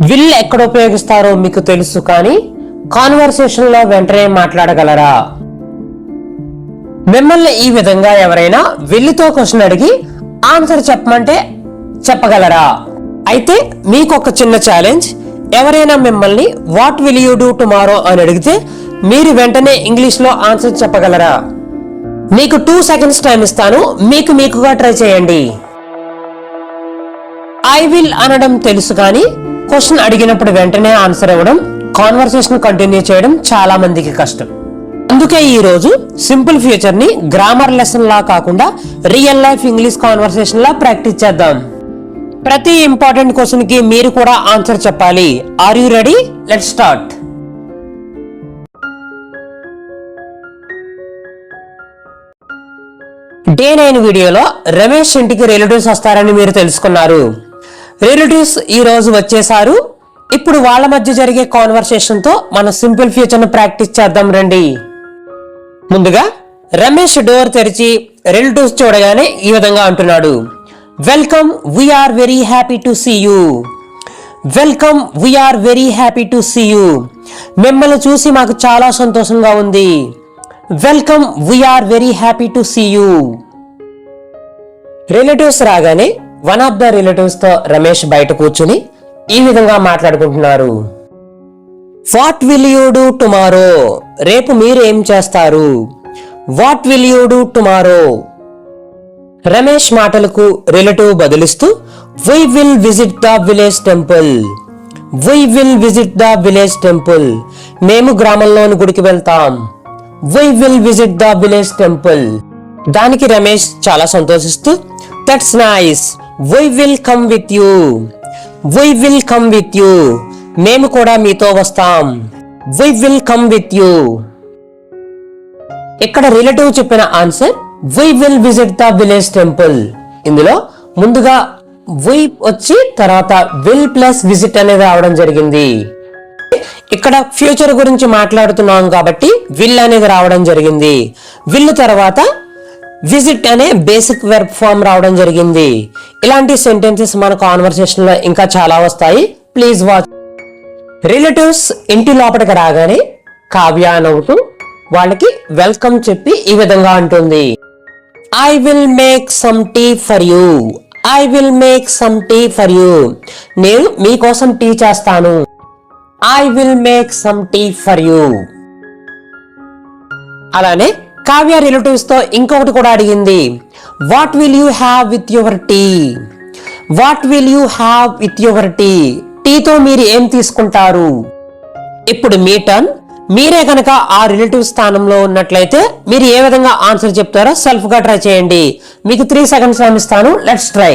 Will ఎక్కడ ఉపయోగిస్తారో మీకు తెలుసు, కానీ కాన్వర్సేషన్ లో వెంటనే మాట్లాడగలరా? మిమ్మల్ని ఈ విధంగా ఎవరైనా విల్లుతో క్వశ్చన్ అడిగి ఆన్సర్ చెప్పమంటే చెప్పగలరా? అయితే మీకు ఒక చిన్న ఛాలెంజ్. ఎవరైనా మిమ్మల్ని what will you do tomorrow అని అడిగితే మీరు వెంటనే ఇంగ్లీష్ లో ఆన్సర్ చెప్పగలరా? మీకు 2 seconds టైం ఇస్తాను, మీకుగా ట్రై చేయండి. ఐ విల్ అనడం తెలుసు, కానీ క్వశ్చన్ అడిగినప్పుడు వెంటనే ఆన్సర్ ఇవ్వడం, కాన్వర్సేషన్ కంటిన్యూ చేయడం చాలా మందికి కష్టం. అందుకే ఈ రోజు సింపుల్ ఫ్యూచర్ ని గ్రామర్ లెసన్ లా కాకుండా రియల్ లైఫ్ ఇంగ్లీష్ కాన్వర్సేషన్ లా ప్రాక్టీస్ చేద్దాం. ప్రతి ఇంపార్టెంట్ క్వశ్చన్ కి మీరు కూడా ఆన్సర్ చెప్పాలి. Are you ready? Let's start. Day 9 వీడియోలో రమేష్ ఇంటికి రిలేటివ్స్ వస్తారని మీరు తెలుసుకున్నారు. రిలేటివ్స్ ఈ రోజు వచ్చేసారు. ఇప్పుడు వాళ్ళ మధ్య జరిగే కాన్వర్సేషన్ తో మన సింపుల్ ఫ్యూచర్ ను ప్రాక్టీస్ చేద్దాం రండి. ముందుగా రమేష్ డోర్ తెరిచి రిలేటివ్స్ చూడగానే ఈ విధంగా అంటున్నాడు, welcome, we're very happy to see you. Welcome, we're very happy to see you. మిమ్మల్ని చూసి మాకు చాలా సంతోషంగా ఉంది. Welcome, we're very happy to see you. Relatives రాగానే వన్ ఆఫ్ ద రిలేటివ్స్ తో రమేష్ బయట కూర్చుని ఈ విధంగా మాట్లాడుకుంటున్నారు. What will you do tomorrow? రేపు మీరు ఏం చేస్తారు? What will you do tomorrow? Ramesh మాటలకు రిలేటివ్ బదులిస్తూ we will visit the village temple. We will visit the village temple. మేము గ్రామంలోని గుడికి వెళ్తాం. We will visit the village temple. దానికి రమేష్ చాలా సంతోషిస్తూ that's nice, we will come with you. We will come with you. మేము కూడా మీతో వస్తాం. We will come with you. ఇక్కడ రిలేటివ్ చెప్పిన answer we will visit the village temple. ఇందులో ముందుగా వీ వచ్చి తర్వాత విల్ ప్లస్ విజిట్ అనేది రావడం జరిగింది. ఇక్కడ ఫ్యూచర్ గురించి మాట్లాడుతున్నాం కాబట్టి విల్ అనేది రావడం జరిగింది. విల్ తర్వాత విజిట్ అనే బేసిక్ వెర్బ్ ఫామ్ రావడం జరిగింది. ఇలాంటి సెంటెన్సెస్ మన కాన్వర్సేషన్ లో ఇంకా చాలా వస్తాయి. Please watch. రిలేటివ్స్ ఇంటి లోపలికి రాగానే కావ్య నవ్వుతూ వాళ్ళకి వెల్కమ్ చెప్పి ఈ విధంగా అంటుంది, I will make some tea for you. I will make some tea for you. నేను మీకోసం టీ చేస్తాను. I will make some tea for you. అలానే కావ్య రిలేటివ్స్ తో ఇంకొకటి కూడా అడిగింది, what will you have with your tea? What will you have with your tea? టీతో మీరు ఏం తీసుకుంటారు? ఇప్పుడు మీ టర్న్. మీరే కనుక ఆ రిలేటివ్ స్థానంలో ఉన్నట్లయితే మీరు ఏ విధంగా ఆన్సర్ చెప్తారో సెల్ఫ్ గా ట్రై చేయండి. మీకు 3 seconds టైం ఇస్తాను. Let's try.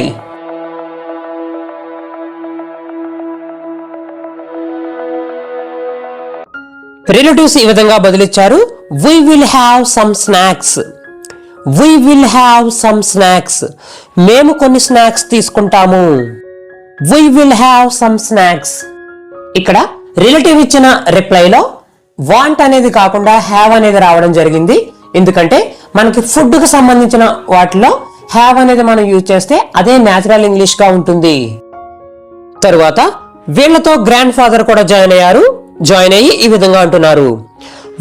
రిలేటివ్స్ ఈ విధంగా బదులిచ్చారు, we will have some snacks. we will have some snacks. మేము కొన్ని స్నాక్స్ తీసుకుంటాము. we will have some snacks. ఇక్కడ రిలేటివ్ ఇచ్చిన రిప్లైలో వాంట్ అనేది కాకుండా హ్యావ్ అనేది రావడం జరిగింది. ఎందుకంటే మనకి ఫుడ్ కు సంబంధించిన వాటిలో హ్యావ్ అనేది మనం యూజ్ చేస్తే అదే న్యాచురల్ ఇంగ్లీష్ గా ఉంటుంది. తరువాత వీళ్లతో గ్రాండ్ ఫాదర్ కూడా జాయిన్ అయ్యి ఈ విధంగా అంటున్నారు,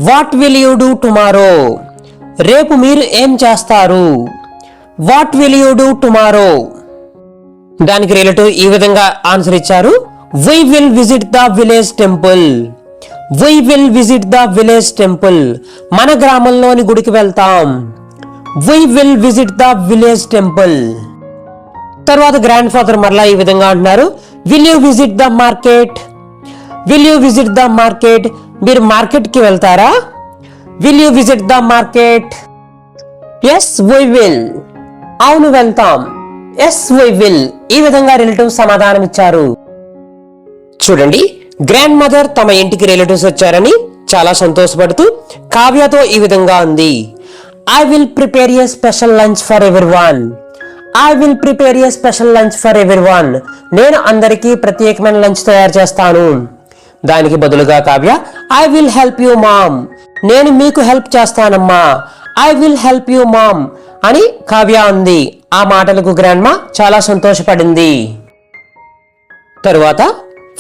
what will you do tomorrow? రేపు మీరు ఏం చేస్తారు? What will you do tomorrow? దానికి రిలేటివ్ ఈ విధంగా ఆన్సర్ ఇచ్చారు, we will visit the village temple. We will visit the village temple. మన గ్రామంలోని గుడికి వెళ్తాం. We will visit the village temple. తర్వాత గ్రాండ్ ఫాదర్ మరలా ఈ విధంగా అంటున్నారు, will you visit the market? Will you visit the market? మీరు మార్కెట్ కి వెళ్తారా? Will you visit the market? Yes we will. అవును వెళ్తాం. Yes we will. ఈ విధంగా రిలేటివ్ సమాధానం ఇచ్చారు. చూడండి, గ్రాండ్ మదర్ తమ ఇంటికి రిలేటివ్స్ వచ్చారని చాలా సంతోషపడుతూ కావ్యతో ఈ విధంగా ఉంది, I will prepare a special lunch for everyone. I will prepare a special lunch for everyone. నేను అందరికీ ప్రత్యేకమైన లంచ్ తయారు చేస్తాను. దానికి బదులుగా Kavya, I will help you mom. నేను మీకు హెల్ప్ చేస్తానమ్మా. I will help you mom అని కావ్య అంది. ఆ మాటలకు గ్రాండ్ మా చాలా సంతోషపడింది. తరువాత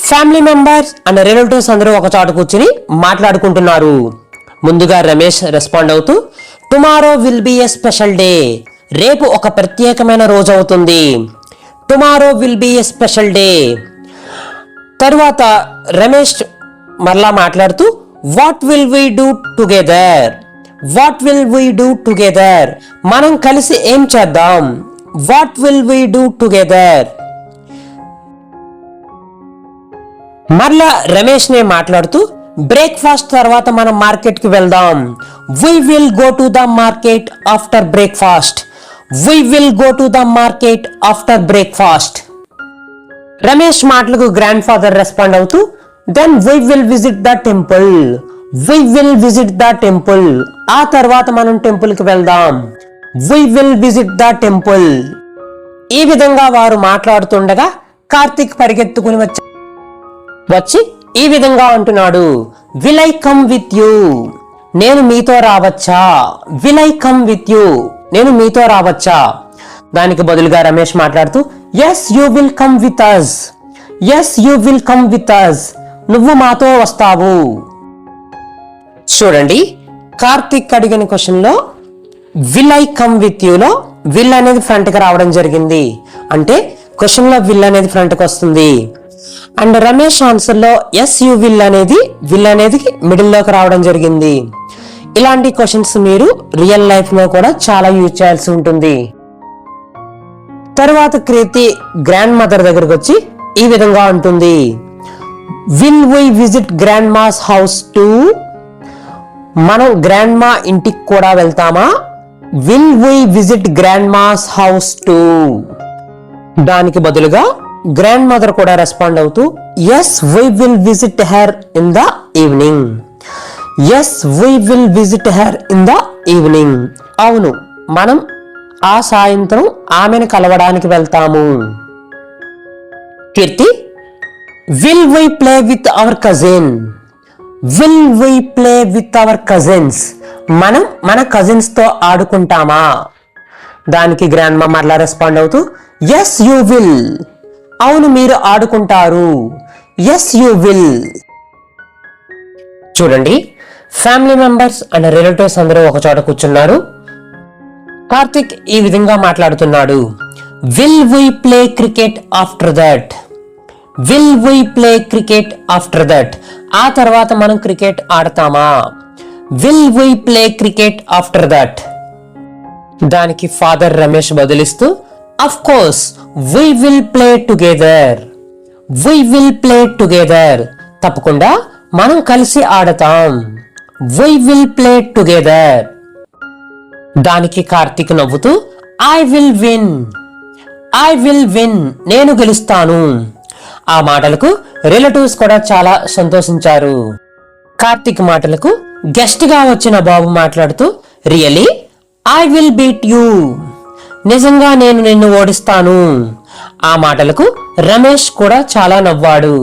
ఫ్యామిలీ మెంబర్స్ అండ్ రిలేటివ్స్ అందరూ ఒక చోట కూర్చుని మాట్లాడుకుంటున్నారు. ముందుగా రమేష్ రెస్పాండ్ అవుతూ tomorrow will be a special day. రేపు ఒక ప్రత్యేకమైన రోజు అవుతుంది. Tomorrow will be a special day. తరువాత రమేష్ మరలా మాట్లాడుతూ what will we do together. What will we do together. మనం కలిసి ఏం చేద్దాం. What will we do together. మరలా రమేష్ నే మాట్లాడుతూ బ్రేక్ఫాస్ట్ తర్వాత మనం మార్కెట్ కి వెళ్దాం. We will go to the market after breakfast. We will go to the market after breakfast. Ramesh మాటలకు గ్రాండ్ ఫాదర్ రెస్పాండ్ అవుతూ then we will visit the temple. We will visit the temple. ఆ తర్వాత మనం temple కి వెళ్దాం. We will visit the temple. ఈ విధంగా వారు మాట్లాడుతుండగా కార్తిక్ పరిగెత్తుకుని వచ్చి ఈ విధంగా అంటున్నాడు will I come with you. నేను మీతో రావచ్చా. Will I come with you. నేను మీతో రావచ్చా. దానికి బదులుగా రమేష్ మాట్లాడుతూ yes you will come with us. Yes you will come with us. నువ్వు మాతో వస్తావు. చూడండి, కార్తిక్ అడిగిన క్వశ్చన్ లో will I come with you లో విల్ అనేది ఫ్రంట్ కి రావడం జరిగింది. అంటే క్వశ్చన్ లో విల్ అనేది ఫ్రంట్ కి వస్తుంది. అండ్ రమేష్ ఆన్సర్ లో ఎస్ యూ విల్ అనేది మిడిల్ లోకి రావడం జరిగింది. ఇలాంటి క్వశ్చన్స్ మీరు రియల్ లైఫ్ లో కూడా చాలా యూజ్ చేయాల్సి ఉంటుంది. తరువాత కృతి గ్రాండ్ మదర్ దగ్గరకు వచ్చి ఈ విధంగా ఉంటుంది will we visit grandma's house too. మనం గ్రాండ్ మా ఇంటికి కూడా వెళ్తామా. Will we visit grandma's house too. దానికి బదులుగా గ్రాండ్ మదర్ కూడా రెస్పాండ్ అవుతూ yes we will visit her in the evening. Yes we will visit her in the evening. అవును, మనం ఆ సాయంత్రం ఆమెను కలవడానికి వెళ్తాము. Keerthi will we play with our cousin. Will we play with our cousins. మనం మన కజిన్స్ తో ఆడుకుంటామా. దానికి గ్రాండ్ మా మరలా రెస్పాండ్ అవుతూ ఎస్ యూ విల్. అవును, మీరు ఆడుకుంటారు. Yes you will. చూడండి, ఫ్యామిలీ మెంబర్స్ అండ్ రిలేటివ్స్ అందరూ ఒక చోట కూర్చున్నారు. కార్తిక్ ఈ విధంగా మాట్లాడుతున్నాడు will we play cricket after that. Will we play cricket after that. ఆ తర్వాత మనం క్రికెట్ ఆడతామా. Will we play cricket after that. దానికి ఫాదర్ రమేష్ బదులిస్తూ of course we will play together. We will play together. తప్పకుండా మనం కలిసి ఆడతాం. We will play together. దానికి కార్తిక్ నవ్వుతూ I will win. I will win. నేను గెలుస్తాను. ఆ మాటలకు రిలేటివ్స్ కూడా చాలా సంతోషించారు. కార్తిక్ మాటలకు గెస్ట్ గా వచ్చిన బాబు మాట్లాడుతూ really I will beat you. నిజంగా నేను నిన్ను ఓడిస్తాను. ఆ మాటలకు రమేష్ కూడా చాలా నవ్వాడు.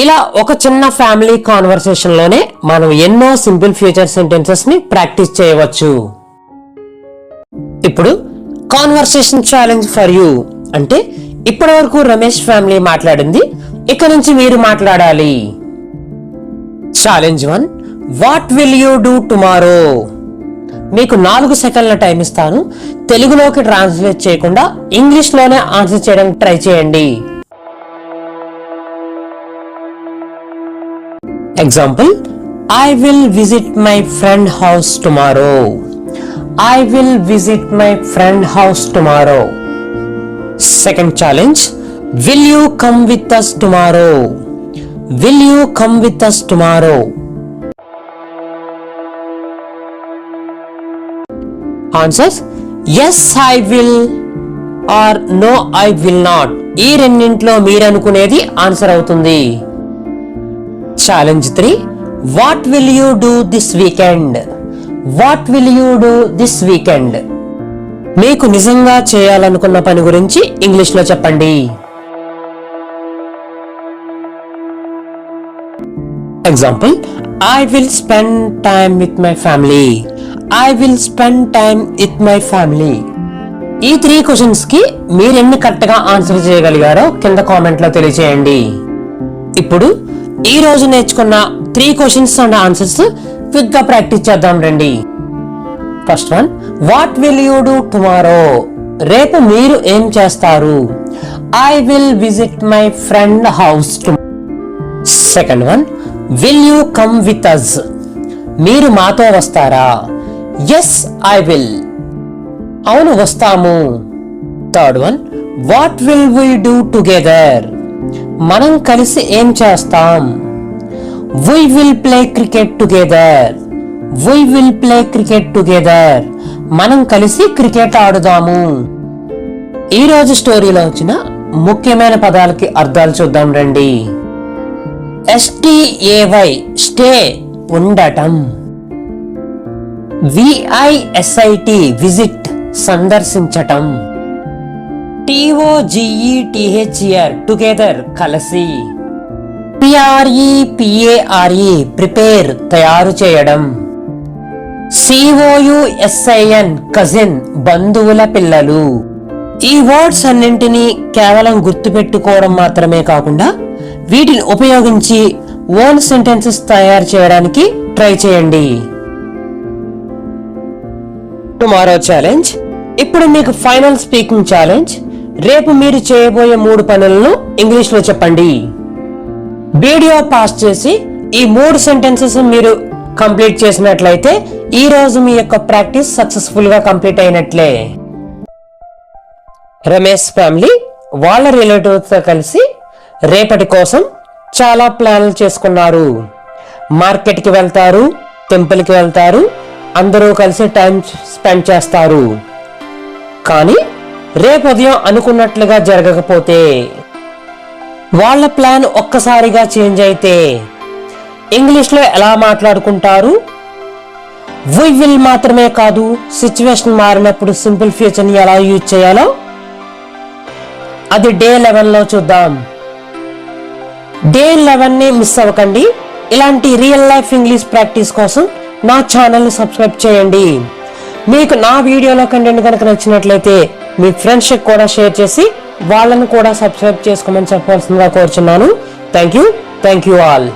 ఇలా ఒక చిన్న ఫ్యామిలీ కాన్వర్సేషన్ లోనే మనం ఎన్నో సింపుల్ ఫ్యూచర్ సెంటెన్సెస్ ని ప్రాక్టీస్ చేయవచ్చు. ఇప్పుడు కాన్వర్సేషన్ ఛాలెంజ్ ఫర్ యూ అంటే ఇప్పటి వరకు రమేష్ ఫ్యామిలీ మాట్లాడింది ఇక నుంచి మీరు మాట్లాడాలి. Challenge 1 what will you do tomorrow. మీకు 4 సెకండ్ల టైం ఇస్తాను. తెలుగులోకి ట్రాన్స్లేట్ చేయకుండా ఇంగ్లీష్ లోనే ఆన్సర్ చేయడానికి ట్రై చేయండి. Example I will visit my friend house tomorrow. I will visit my friend house tomorrow. Second challenge, will you come with us tomorrow? Will you come with us tomorrow? Answers yes I will or no I will not. ఈ రెండింటిలో మీరు అనుకునేది answer అవుతుంది. Challenge 3 what will you do this weekend. What will you do this weekend. మీకు నిజంగా చేయాలనుకున్న పని గురించి ఇంగ్లీష్ లో చెప్పండి. Example I will spend time with my family. I will spend time with my family. ఈ 3 క్వశ్చన్స్ కి మీరు ఎన్ని కరెక్ట్ గా ఆన్సర్ చేయగలిగారో కింద కామెంట్ లో తెలియజేయండి. ఇప్పుడు ఈ రోజు నేర్చుకున్న 3 క్వశ్చన్స్ అండ్ ఆన్సర్స్ క్విక్ గా ప్రాక్టీస్ చేద్దాం రండి. First one, what will you do tomorrow? రేపు మీరు ఏం చేస్తారు? I will visit my friend house tomorrow. Second one, will you come with us? మీరు మాతో వస్తారా? Yes I will. అవును వస్తాము. Third one, what will we do together? మనం కలిసి ఏం చేస్తాం? We will play cricket together. We will play cricket together. మనం కలిసి క్రికెట్ ఆడుదాము. ఈ రోజు స్టోరీలో వచ్చిన ముఖ్యమైన పదాలకి అర్థాలు చూద్దాం రండి. STAY స్టే ఉండటం. VISIT విజిట్ సందర్శించటం. TOGETHER టుగెదర్ కలిసి. PREPARE ప్రిపేర్ తయారు చేయడం. COUSIN కజిన్ బంధువుల పిల్లలు. ఈ వర్డ్స్ అన్నింటినీ కేవలం గుర్తుపెట్టుకోవడం మాత్రమే కాకుండా వీటిని ఉపయోగించి ఓన్ సెంటెన్సెస్ తయారు చేయడానికి ట్రై చేయండి. Tomorrow challenge. ఇప్పుడు మీకు ఫైనల్ స్పీకింగ్ ఛాలెంజ్. రేపు మీరు చేయబోయే 3 పనులను ఇంగ్లీష్ లో చెప్పండి. వీడియో పాస్ చేసి ఈ 3 సెంటెన్సెస్ మీరు కంప్లీట్ చేసినట్లయితే ఈ రోజు మీ యొక్క ప్రాక్టీస్ సక్సెస్ఫుల్ గా కంప్లీట్ అయినట్లే. రమేష్ ఫ్యామిలీ వాళ్ళ రిలేటివ్స్ తో కలిసి రేపటి కోసం చాలా ప్లాన్లు చేసుకున్నారు. మార్కెట్ కి వెళ్తారు, టెంపుల్ కి వెళ్తారు, అందరూ కలిసి టైం స్పెండ్ చేస్తారు. కానీ రేపు ఉదయం అనుకున్నట్లుగా జరగకపోతే, వాళ్ళ ప్లాన్ ఒక్కసారిగా చేంజ్ అయితే ఇంగ్లీష్ లో ఎలా మాట్లాడుకుంటారు? వి విల్ మాత్రమే కాదు, సిచ్యువేషన్ మారినప్పుడు సింపుల్ ఫ్యూచర్ ని ఎలా యూజ్ చేయాలో అది డే 11 లో చూద్దాం. డే 11 ని మిస్ అవ్వకండి. ఇలాంటి రియల్ లైఫ్ ఇంగ్లీష్ ప్రాక్టీస్ కోసం నా ఛానల్ ని సబ్స్క్రైబ్ చేయండి. మీకు నా వీడియోలో కంటెంట్ కనుక నచ్చినట్లయితే మీ ఫ్రెండ్స్ కూడా షేర్ చేసి వాళ్ళను కూడా సబ్స్క్రైబ్ చేసుకోమని చెప్పాల్సిందిగా కోరుచున్నాను. Thank you all.